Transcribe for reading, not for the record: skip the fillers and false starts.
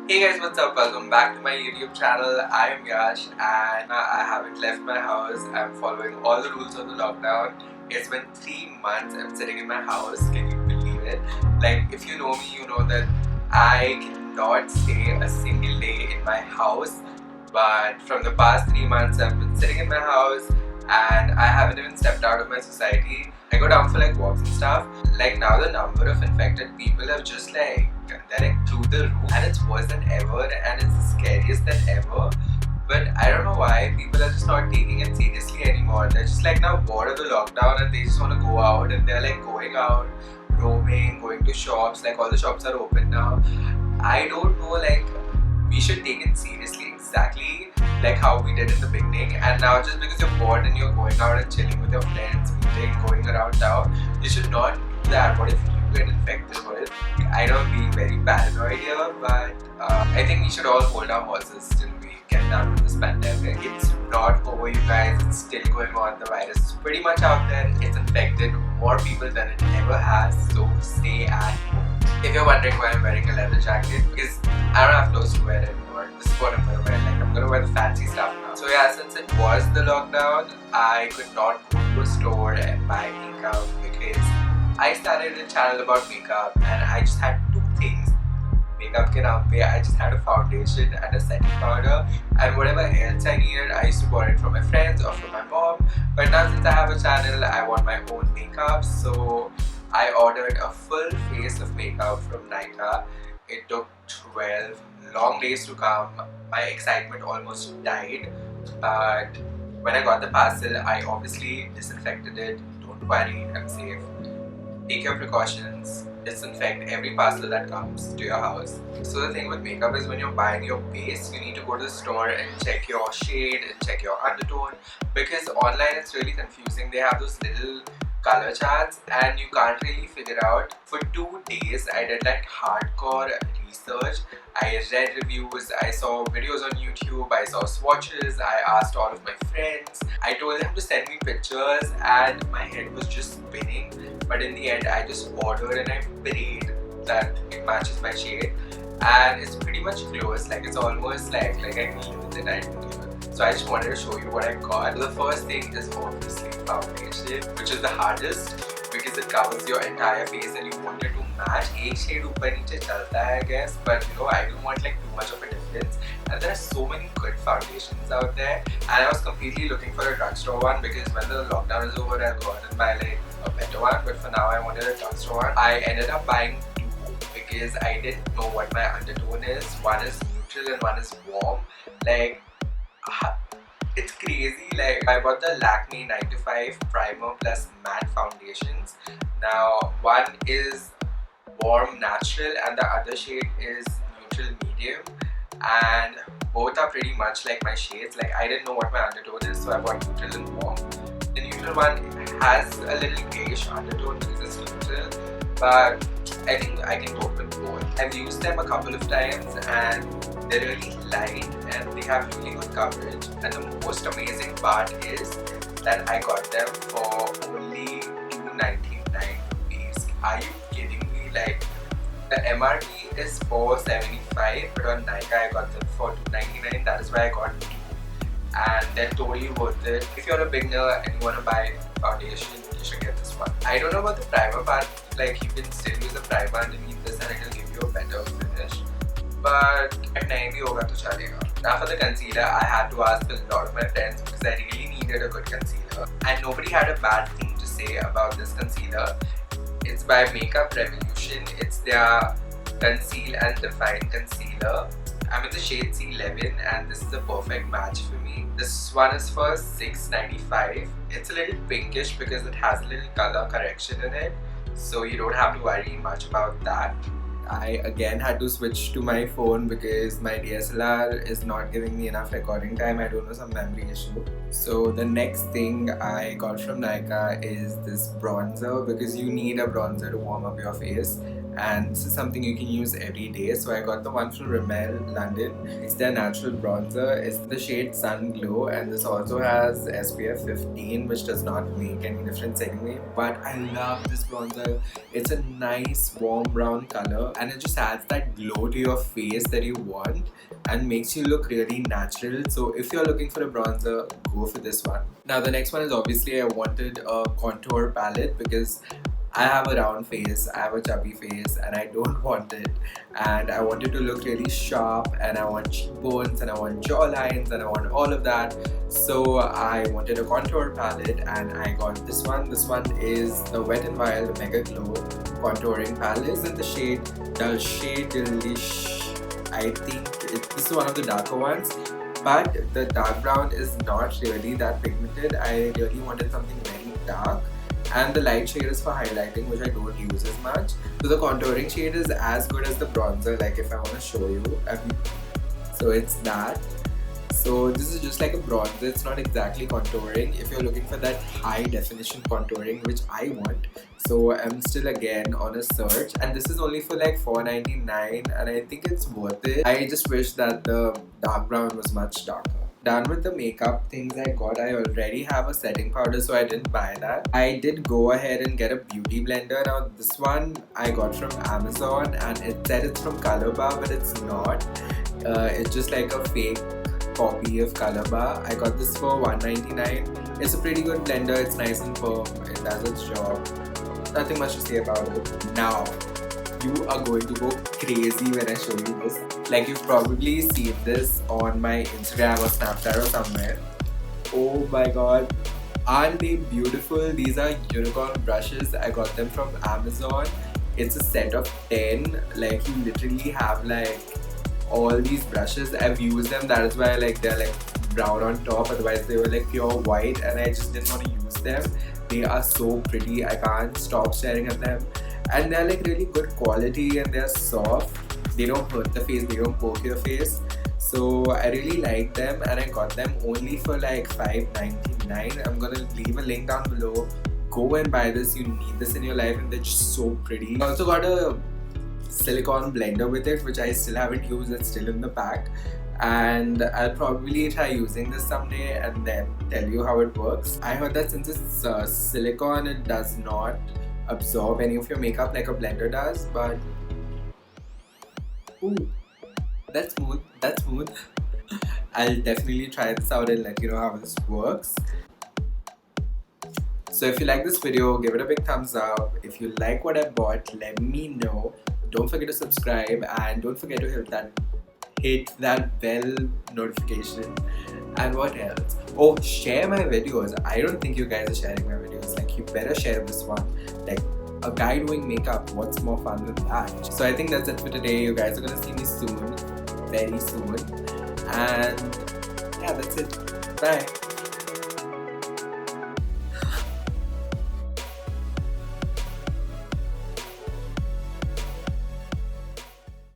Hey guys, what's up? Welcome back to my YouTube channel. I am Yash and I haven't left my house. I'm following all the rules of the lockdown. It's been 3 months I'm sitting in my house. Can you believe it? Like, if you know me, you know that I cannot stay a single day in my house. But from the past 3 months, I've been sitting in my house and I haven't even stepped out of my society. I go down for like walks and stuff. Like now the number of infected people have just they're like through the roof and it's worse than ever and it's the scariest than ever. But I don't know why people are just not taking it seriously anymore. They're just like now bored of the lockdown and they just want to go out and they're like going out, roaming, going to shops, like all the shops are open now. I don't know, like we should take it seriously exactly like how we did in the beginning, and now just because you're bored and you're going out and chilling with your friends, meeting, going around town, you should not do that. What if you get infected? What if, I know I'm being very paranoid here, but I think we should all hold our horses till we get done with this pandemic. It's not over, you guys. It's still going on. The virus is pretty much out there. It's infected more people than it ever has, so stay at home. If you're wondering why I'm wearing a leather jacket, because I don't have clothes to wear anymore. This is what I'm gonna wear. Like I'm gonna wear the fancy stuff now. So yeah, since it was the lockdown, I could not go to a store and buy makeup because I started a channel about makeup and I just had two things. Makeup ke naam pe, I just had a foundation and a setting powder, and whatever else I needed, I used to borrow it from my friends or from my mom. But now since I have a channel, I want my own makeup, so I ordered a full face of makeup from Nykaa. It took 12 long days to come. My excitement almost died. But when I got the parcel, I obviously disinfected it. Don't worry, I'm safe. Take your precautions. Disinfect every parcel that comes to your house. So the thing with makeup is when you're buying your base, you need to go to the store and check your shade and check your undertone, because online it's really confusing. They have those little color charts and you can't really figure out. For 2 days I did like hardcore research. I read reviews, I saw videos on YouTube, I saw swatches, I asked all of my friends, I told them to send me pictures and my head was just spinning. But in the end I just ordered and I prayed that it matches my shade, and it's pretty much close. Like it's almost like I can live with it, I can live with it. So I just wanted to show you what I got. The first thing is obviously foundation, which is the hardest because it covers your entire face and you want it to match. एक shade ऊपर नीचे चलता है, I guess, but you know I don't want like too much of a difference. And there are so many good foundations out there, and I was completely looking for a drugstore one because when the lockdown is over, I'll go out and buy like a better one. But for now, I wanted a drugstore one. I ended up buying two because I didn't know what my undertone is. One is neutral and one is warm. Like it's crazy. Like I bought the Lakme 9 to 5 primer plus matte foundations. Now one is warm natural and the other shade is neutral medium, and both are pretty much like my shades. Like I didn't know what my undertone is, so I bought neutral and warm. The neutral one has a little grayish undertone because it's neutral, but I think I can cope with both. I've used them a couple of times and they're really light and they have really good coverage. And the most amazing part is that I got them for only $2.99 rupees. Are you kidding me? Like the MRP is $4.75, but on Nykaa I got them for $2.99. That is why I got two, and they're totally worth it. If you're a beginner and you want to buy foundation, you should get this one. I don't know about the primer part. Like you can still use a primer underneath this and it will give you a better finish, but at nahi bhi hoga to chalega. Now for the concealer, I had to ask a lot of my friends because I really needed a good concealer, and nobody had a bad thing to say about this concealer. It's by Makeup Revolution. It's their Conceal and Define Concealer. I'm in the shade C11 and this is a perfect match for me. This one is for $6.95. It's a little pinkish because it has a little color correction in it, so you don't have to worry much about that. I again had to switch to my phone because my DSLR is not giving me enough recording time. I don't know, some memory issue. So the next thing I got from Nykaa is this bronzer, because you need a bronzer to warm up your face. and this is something you can use every day. So I got the one from Rimmel London. It's their natural bronzer. It's the shade Sun Glow, and this also has SPF 15, which does not make any difference anyway. But I love this bronzer. It's a nice warm brown color, and it just adds that glow to your face that you want and makes you look really natural. So if you're looking for a bronzer, go for this one. Now the next one is obviously I wanted a contour palette because I have a round face, I have a chubby face, and I don't want it. And I want it to look really sharp, and I want cheekbones, and I want jawlines, and I want all of that. So I wanted a contour palette, and I got this one. This one is the Wet n Wild MegaGlow contouring palette. It's in the shade Dulche. I think this is one of the darker ones, but the dark brown is not really that pigmented. I really wanted something very dark, and the light shade is for highlighting, which I don't use as much. So the contouring shade is as good as the bronzer, like if I want to show you. So it's that. So this is just like a bronzer, it's not exactly contouring if you're looking for that high definition contouring, which I want. So I'm still again on a search, and this is only for like $4.99, and I think it's worth it. I just wish that the dark brown was much darker. Done with the makeup things I got. I already have a setting powder, so I didn't buy that. I did go ahead and get a beauty blender. Now this one I got from Amazon, and it said it's from ColourBar, but it's not. It's just like a fake copy of ColourBar. I got this for $1.99. It's a pretty good blender. It's nice and firm. It does its job. Nothing much to say about it. Now, you are going to go crazy when I show you this. Like, you've probably seen this on my Instagram or Snapchat or somewhere. Oh my god. Aren't they beautiful? These are unicorn brushes. I got them from Amazon. It's a set of 10. Like, you literally have like all these brushes. I've used them. That is why like they're like brown on top. Otherwise they were like pure white, and I just didn't want to use them. They are so pretty. I can't stop staring at them. And they're like really good quality, and they're soft. They don't hurt the face, they don't poke your face. So I really like them, and I got them only for like $5.99. I'm gonna leave a link down below. Go and buy this. You need this in your life, and they're just so pretty. I also got a silicone blender with it, which I still haven't used. It's still in the pack, and I'll probably try using this someday and then tell you how it works. I heard that since it's silicone, it does not absorb any of your makeup like a blender does, but ooh, that's smooth, that's smooth. I'll definitely try this out and let you know how this works. So if you like this video, give it a big thumbs up. If you like what I bought, let me know. Don't forget to subscribe, and don't forget to hit that bell notification. And what else? Oh, share my videos. I don't think you guys are sharing my videos. Like, you better share this one. Like, a guy doing makeup, what's more fun than that? So I think that's it for today. You guys are gonna see me soon, very soon. And yeah, that's it. Bye.